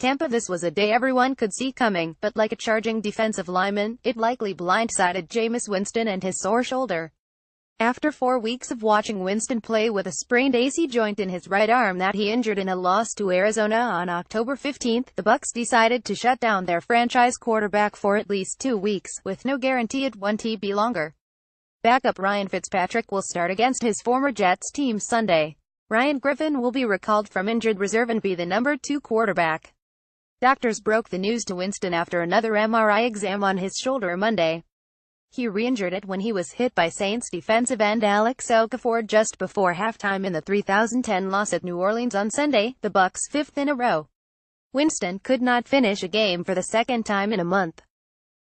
Tampa This was a day everyone could see coming, but like a charging defensive lineman, it likely blindsided Jameis Winston and his sore shoulder. After 4 weeks of watching Winston play with a sprained AC joint in his right arm that he injured in a loss to Arizona on October 15, the Bucs decided to shut down their franchise quarterback for at least 2 weeks, with no guarantee it won't be longer. Backup Ryan Fitzpatrick will start against his former Jets team Sunday. Ryan Griffin will be recalled from injured reserve and be the number 2 quarterback. Doctors broke the news to Winston after another MRI exam on his shoulder Monday. He re-injured it when he was hit by Saints defensive end Alex Okafor just before halftime in the 2010 loss at New Orleans on Sunday, the Bucs' 5th in a row. Winston could not finish a game for the second time in a month.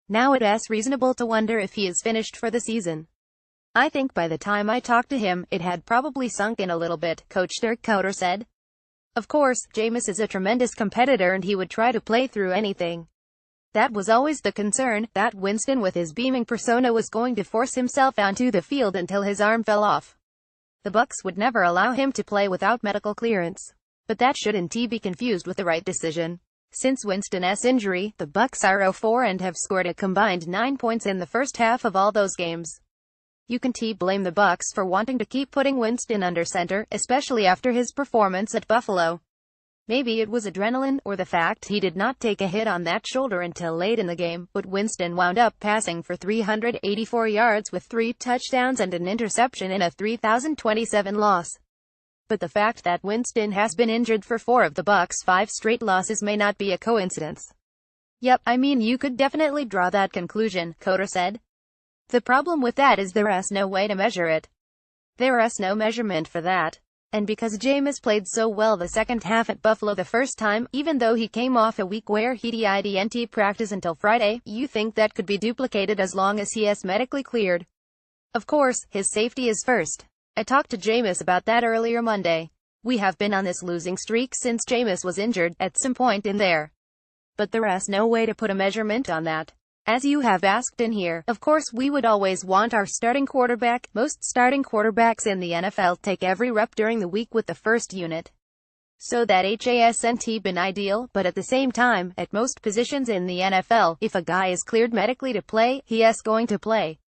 Now it's reasonable to wonder if he is finished for the season. I think by the time I talked to him, it had probably sunk in a little bit, Coach Dirk Koetter said. Of course, Jameis is a tremendous competitor and he would try to play through anything. That was always the concern, that Winston with his beaming persona was going to force himself onto the field until his arm fell off. The Bucs would never allow him to play without medical clearance. But that shouldn't be confused with the right decision. Since Winston's injury, the Bucs are 0-4 and have scored a combined 9 points in the first half of all those games. You can blame the Bucs for wanting to keep putting Winston under center, especially after his performance at Buffalo. Maybe it was adrenaline, or the fact he did not take a hit on that shoulder until late in the game, but Winston wound up passing for 384 yards with 3 touchdowns and an interception in a 3,027 loss. But the fact that Winston has been injured for 4 of the Bucs' 5 straight losses may not be a coincidence. Yep, I mean you could definitely draw that conclusion, Koetter said. The problem with that is there's no way to measure it. There's no measurement for that. And because Jameis played so well the second half at Buffalo the first time, even though he came off a week where he didn't practice until Friday, you think that could be duplicated as long as he is medically cleared. Of course, his safety is first. I talked to Jameis about that earlier Monday. We have been on this losing streak since Jameis was injured, at some point in there. But there's no way to put a measurement on that. As you have asked in here, of course we would always want our starting quarterback. Most starting quarterbacks in the NFL take every rep during the week with the first unit. So that hasn't been ideal, but at the same time, at most positions in the NFL, if a guy is cleared medically to play, he is going to play.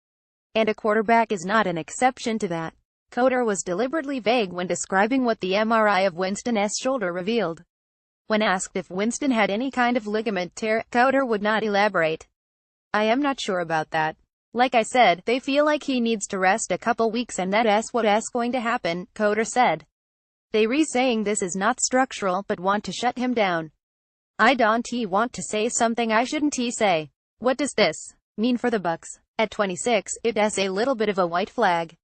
And a quarterback is not an exception to that. Koetter was deliberately vague when describing what the MRI of Winston's shoulder revealed. When asked if Winston had any kind of ligament tear, Koetter would not elaborate. I am not sure about that. Like I said, they feel like he needs to rest a couple weeks and that's what's going to happen, Koetter said. They saying this is not structural but want to shut him down. I don't want to say something I shouldn't say. What does this mean for the Bucs? At 26, it's a little bit of a white flag.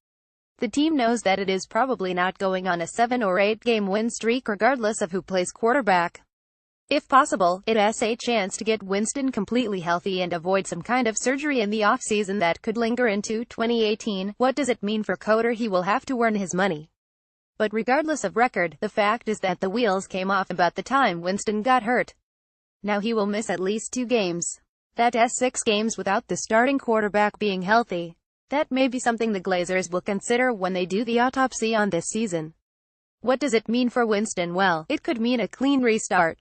The team knows that it is probably not going on a 7 or 8 game win streak regardless of who plays quarterback. If possible, it has a chance to get Winston completely healthy and avoid some kind of surgery in the offseason that could linger into 2018. What does it mean for Koetter? He will have to earn his money. But regardless of record, the fact is that the wheels came off about the time Winston got hurt. Now he will miss at least 2 games. That's 6 games without the starting quarterback being healthy. That may be something the Glazers will consider when they do the autopsy on this season. What does it mean for Winston? Well, it could mean a clean restart.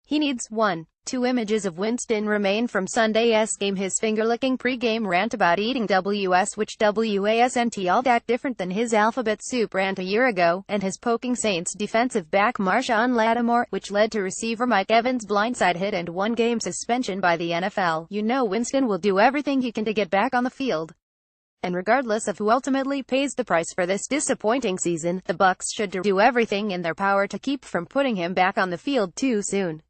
He needs 1. 2 images of Winston remain from Sunday's game. His finger-licking pre-game rant about eating which wasn't all that different than his alphabet soup rant a year ago, and his poking Saints defensive back Marshawn Lattimore, which led to receiver Mike Evans' blindside hit and 1-game suspension by the NFL. You know Winston will do everything he can to get back on the field. And regardless of who ultimately pays the price for this disappointing season, the Bucs should do everything in their power to keep from putting him back on the field too soon.